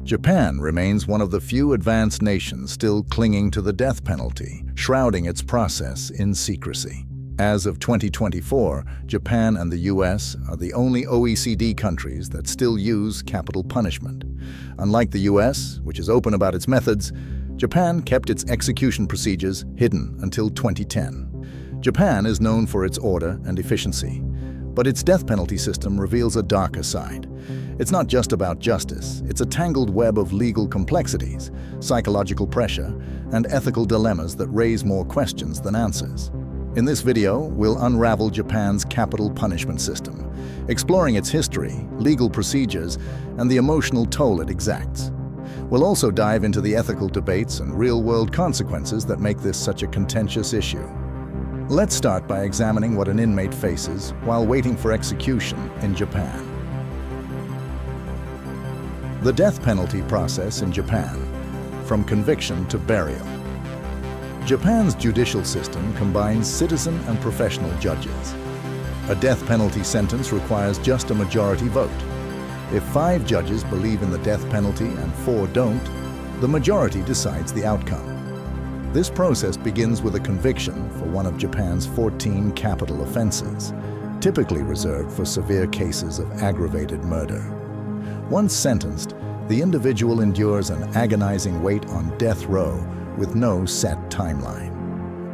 Japan remains one of the few advanced nations still clinging to the death penalty, shrouding its process in secrecy. As of 2024, Japan and the US are the only OECD countries that still use capital punishment. Unlike the US, which is open about its methods, Japan kept its execution procedures hidden until 2010. Japan is known for its order and efficiency, but its death penalty system reveals a darker side. It's not just about justice, it's a tangled web of legal complexities, psychological pressure, and ethical dilemmas that raise more questions than answers. In this video, we'll unravel Japan's capital punishment system, exploring its history, legal procedures, and the emotional toll it exacts. We'll also dive into the ethical debates and real-world consequences that make this such a contentious issue. Let's start by examining what an inmate faces while waiting for execution in Japan. The death penalty process in Japan, from conviction to burial. Japan's judicial system combines citizen and professional judges. A death penalty sentence requires just a majority vote. If 5 judges believe in the death penalty and 4 don't, the majority decides the outcome. This process begins with a conviction for one of Japan's 14 capital offenses, typically reserved for severe cases of aggravated murder. Once sentenced, the individual endures an agonizing wait on death row with no set timeline.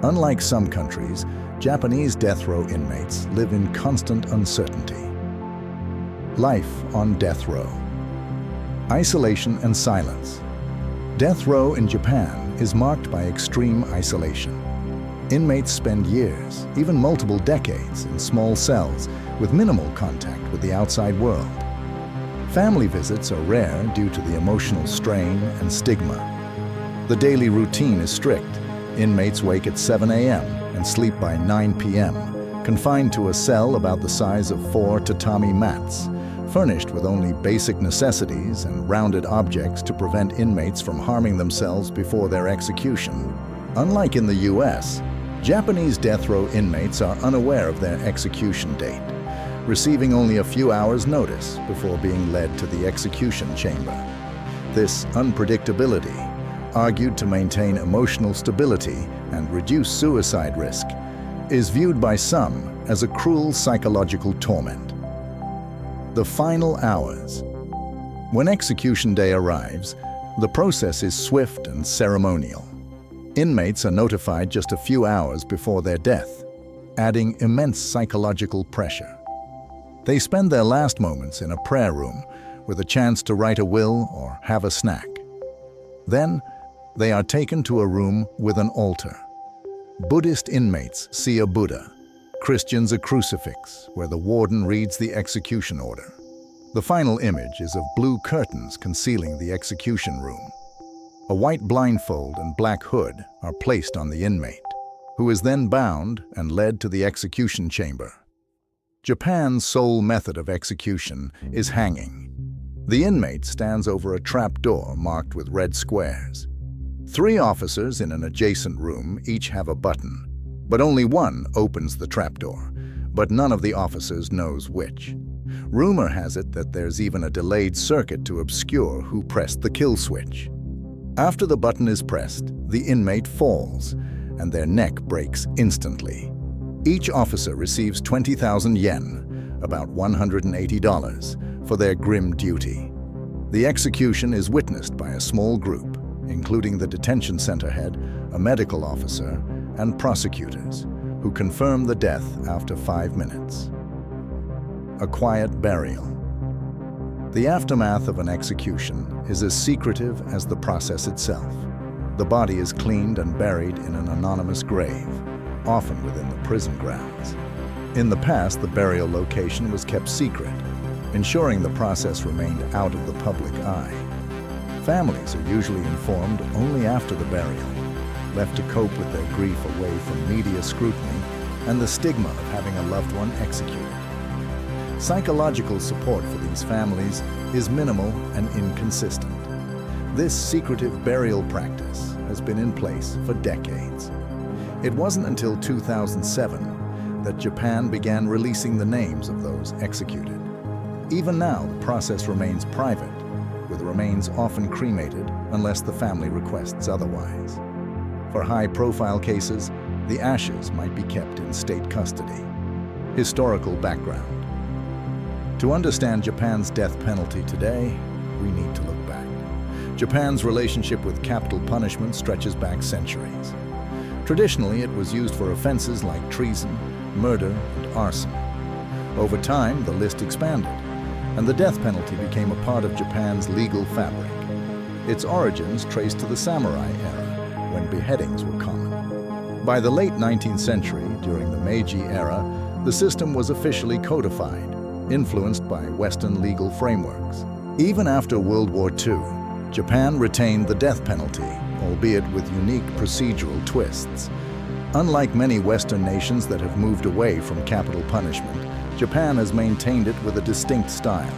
Unlike some countries, Japanese death row inmates live in constant uncertainty. Life on death row. Isolation and silence. Death row in Japan is marked by extreme isolation. Inmates spend years, even multiple decades, in small cells with minimal contact with the outside world. Family visits are rare due to the emotional strain and stigma. The daily routine is strict. Inmates wake at 7 a.m. and sleep by 9 p.m., confined to a cell about the size of 4 tatami mats, furnished with only basic necessities and rounded objects to prevent inmates from harming themselves before their execution. Unlike in the US, Japanese death row inmates are unaware of their execution date, receiving only a few hours' notice before being led to the execution chamber. This unpredictability, argued to maintain emotional stability and reduce suicide risk, is viewed by some as a cruel psychological torment. The final hours. When execution day arrives, the process is swift and ceremonial. Inmates are notified just a few hours before their death, adding immense psychological pressure. They spend their last moments in a prayer room with a chance to write a will or have a snack. Then, they are taken to a room with an altar. Buddhist inmates see a Buddha, Christians a crucifix, where the warden reads the execution order. The final image is of blue curtains concealing the execution room. A white blindfold and black hood are placed on the inmate, who is then bound and led to the execution chamber. Japan's sole method of execution is hanging. The inmate stands over a trap door marked with red squares. 3 officers in an adjacent room each have a button, but only one opens the trapdoor, but none of the officers knows which. Rumor has it that there's even a delayed circuit to obscure who pressed the kill switch. After the button is pressed, the inmate falls, and their neck breaks instantly. Each officer receives 20,000 yen, about $180, for their grim duty. The execution is witnessed by a small group, including the detention center head, a medical officer, and prosecutors, who confirm the death after 5 minutes. A quiet burial. The aftermath of an execution is as secretive as the process itself. The body is cleaned and buried in an anonymous grave, often within the prison grounds. In the past, the burial location was kept secret, ensuring the process remained out of the public eye. Families are usually informed only after the burial, left to cope with their grief away from media scrutiny and the stigma of having a loved one executed. Psychological support for these families is minimal and inconsistent. This secretive burial practice has been in place for decades. It wasn't until 2007 that Japan began releasing the names of those executed. Even now, the process remains private, with remains often cremated unless the family requests otherwise. For high-profile cases, the ashes might be kept in state custody. Historical background. To understand Japan's death penalty today, we need to look back. Japan's relationship with capital punishment stretches back centuries. Traditionally, it was used for offenses like treason, murder, and arson. Over time, the list expanded, and the death penalty became a part of Japan's legal fabric. Its origins traced to the samurai era, when beheadings were common. By the late 19th century, during the Meiji era, the system was officially codified, influenced by Western legal frameworks. Even after World War II, Japan retained the death penalty, albeit with unique procedural twists. Unlike many Western nations that have moved away from capital punishment, Japan has maintained it with a distinct style.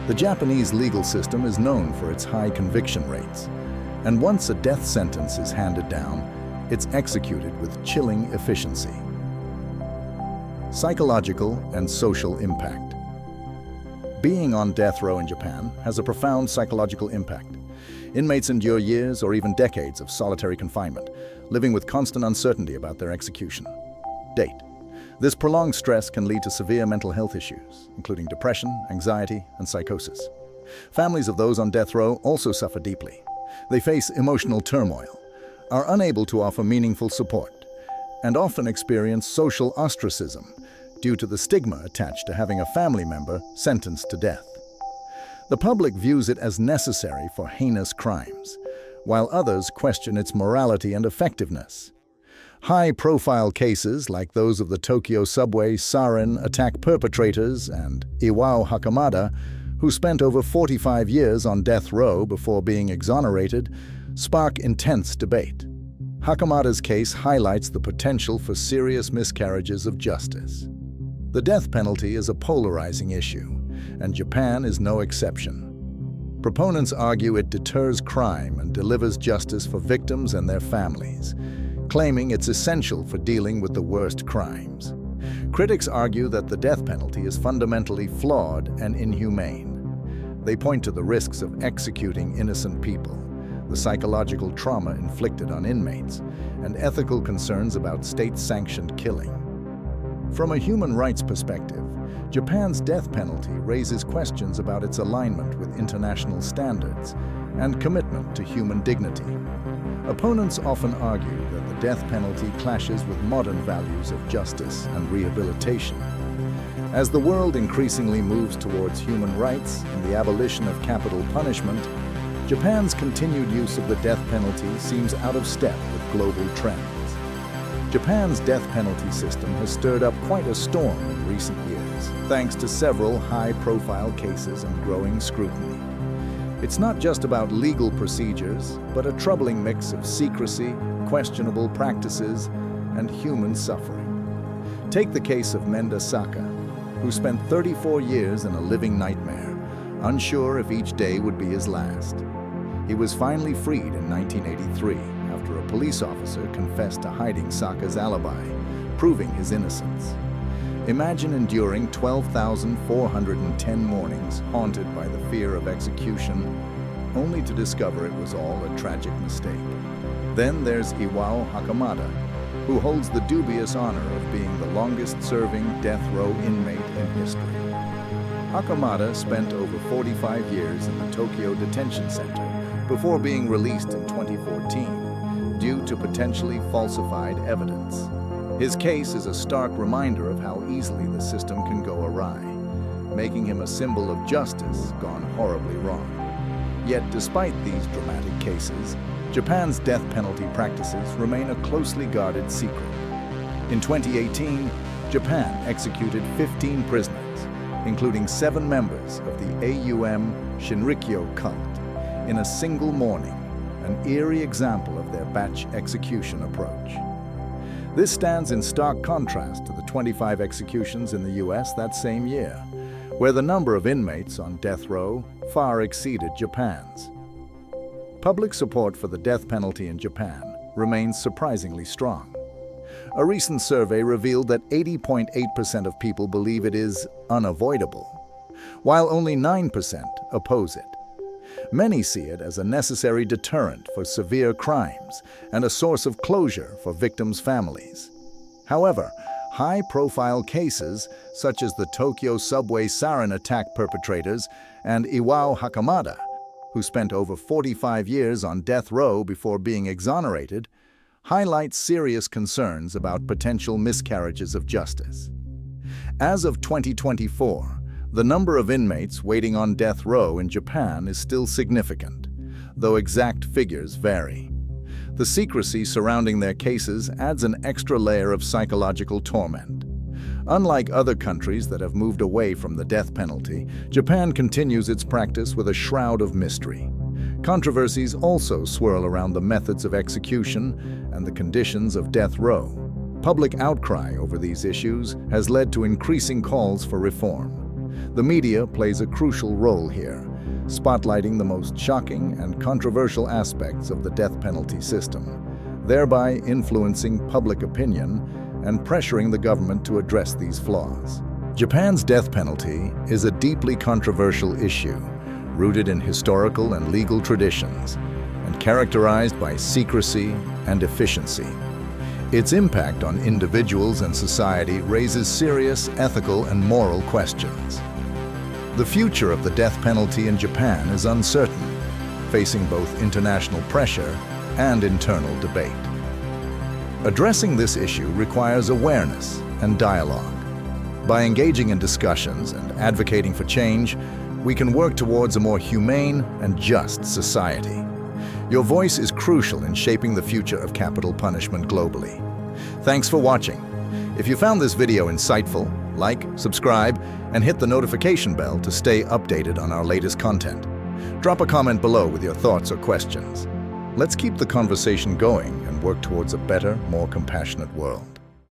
The Japanese legal system is known for its high conviction rates, and once a death sentence is handed down, it's executed with chilling efficiency. Psychological and social impact. Being on death row in Japan has a profound psychological impact. Inmates endure years or even decades of solitary confinement, living with constant uncertainty about their execution date. This prolonged stress can lead to severe mental health issues, including depression, anxiety, and psychosis. Families of those on death row also suffer deeply. They face emotional turmoil, are unable to offer meaningful support, and often experience social ostracism due to the stigma attached to having a family member sentenced to death. The public views it as necessary for heinous crimes, while others question its morality and effectiveness. High-profile cases like those of the Tokyo subway sarin attack perpetrators and Iwao Hakamada, who spent over 45 years on death row before being exonerated, spark intense debate. Hakamada's case highlights the potential for serious miscarriages of justice. The death penalty is a polarizing issue, and Japan is no exception. Proponents argue it deters crime and delivers justice for victims and their families, claiming it's essential for dealing with the worst crimes. Critics argue that the death penalty is fundamentally flawed and inhumane. They point to the risks of executing innocent people, the psychological trauma inflicted on inmates, and ethical concerns about state-sanctioned killing. From a human rights perspective, Japan's death penalty raises questions about its alignment with international standards and commitment to human dignity. Opponents often argue that the death penalty clashes with modern values of justice and rehabilitation. As the world increasingly moves towards human rights and the abolition of capital punishment, Japan's continued use of the death penalty seems out of step with global trends. Japan's death penalty system has stirred up quite a storm in recent years, thanks to several high-profile cases and growing scrutiny. It's not just about legal procedures, but a troubling mix of secrecy, questionable practices, and human suffering. Take the case of Menda Saka, who spent 34 years in a living nightmare, unsure if each day would be his last. He was finally freed in 1983 after a police officer confessed to hiding Saka's alibi, proving his innocence. Imagine enduring 12,410 mornings haunted by the fear of execution, only to discover it was all a tragic mistake. Then there's Iwao Hakamada, who holds the dubious honor of being the longest-serving death row inmate in history. Hakamada spent over 45 years in the Tokyo Detention Center before being released in 2014 due to potentially falsified evidence. His case is a stark reminder of how easily the system can go awry, making him a symbol of justice gone horribly wrong. Yet despite these dramatic cases, Japan's death penalty practices remain a closely guarded secret. In 2018, Japan executed 15 prisoners, including 7 members of the AUM Shinrikyo cult, in a single morning, an eerie example of their batch execution approach. This stands in stark contrast to the 25 executions in the US that same year, where the number of inmates on death row far exceeded Japan's. Public support for the death penalty in Japan remains surprisingly strong. A recent survey revealed that 80.8% of people believe it is unavoidable, while only 9% oppose it. Many see it as a necessary deterrent for severe crimes and a source of closure for victims' families. However, high-profile cases, such as the Tokyo subway sarin attack perpetrators and Iwao Hakamada, who spent over 45 years on death row before being exonerated, highlight serious concerns about potential miscarriages of justice. As of 2024, the number of inmates waiting on death row in Japan is still significant, though exact figures vary. The secrecy surrounding their cases adds an extra layer of psychological torment. Unlike other countries that have moved away from the death penalty, Japan continues its practice with a shroud of mystery. Controversies also swirl around the methods of execution and the conditions of death row. Public outcry over these issues has led to increasing calls for reform. The media plays a crucial role here, spotlighting the most shocking and controversial aspects of the death penalty system, thereby influencing public opinion and pressuring the government to address these flaws. Japan's death penalty is a deeply controversial issue, rooted in historical and legal traditions, and characterized by secrecy and efficiency. Its impact on individuals and society raises serious ethical and moral questions. The future of the death penalty in Japan is uncertain, facing both international pressure and internal debate. Addressing this issue requires awareness and dialogue. By engaging in discussions and advocating for change, we can work towards a more humane and just society. Your voice is crucial in shaping the future of capital punishment globally. Thanks for watching. If you found this video insightful, like, subscribe, and hit the notification bell to stay updated on our latest content. Drop a comment below with your thoughts or questions. Let's keep the conversation going and work towards a better, more compassionate world.